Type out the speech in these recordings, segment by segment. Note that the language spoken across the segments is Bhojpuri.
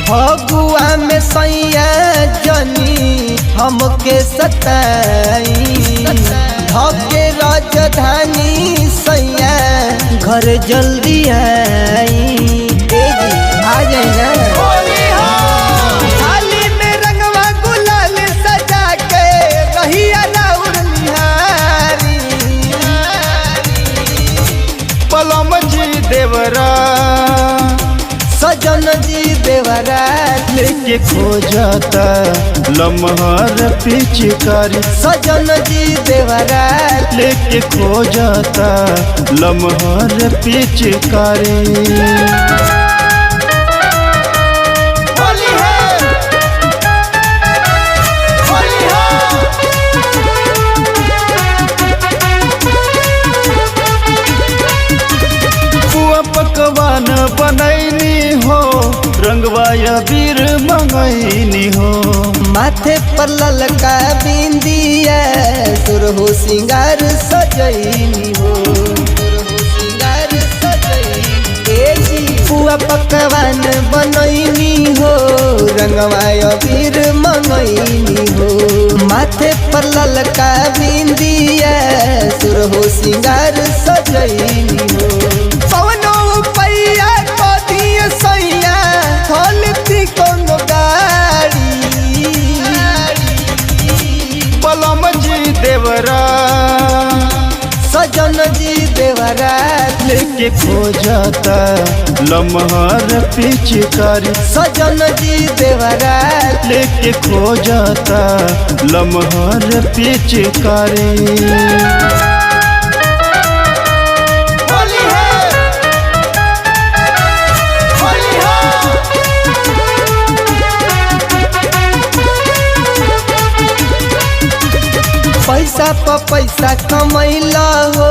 फगुआ में सैया जनी हमके सताई धके राजधानी सैया घर जल्दी आई आ जाए ना। थाली में रंगवा गुलाल सजा के रहिया लाउर निहारी पलम जी देवरा सजन जी देवरा लेके खोजता लम्हर पिचकारी सजन जी देवरा लेके खोजता लम्हर पिचकारी। पकवान बनैनी हो रंगवा अबीर मंगैनी हो माथे पर ललका बिंदिया सुरहो सिंगार सजैनी हो सिंगार सजैनी पुआ पकवान बनैनी हो रंगवा अबीर मंगैनी हो माथे पर ललका बिंदिया सुरहो सिंगार सजैनी हो पलम जी देवरा सजन जी देवरा लेके खोजता लम्हर पिचकारी सजन जी देवरा लेके खोजता लम्हर पिचकारी। पैसा पर पैसा कमैला हो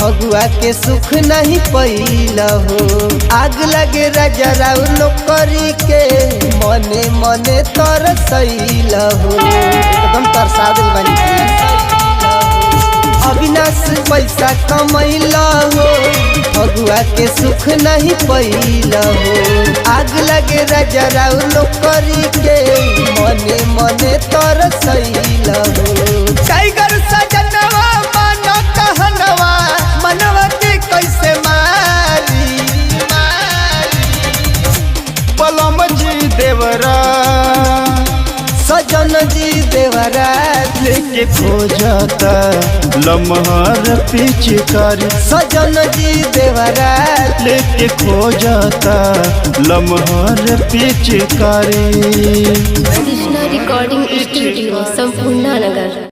फगुआ के सुख नहीं पैला हो आग लगे राजा राव नौकरी के मने मने तरसैला हो एकदम तरसा दिल बनी। अविनाश पैसा कमैला हो फगुआ के सुख नहीं पैला हो आग लगे राजा राव नौकरी के मने मने तरसैला हो। टाइगर सजनवा मानो कहनवा मनवा के कैसे मारी पलम जी देवरा सजन जी देवरा लेके खोजता लम्हर पिचकारी सजन जी देवरा लेके खोजता लम्हर पिचकारी। कृष्णा रिकॉर्डिंग स्टूडियो संपूर्ण नगर।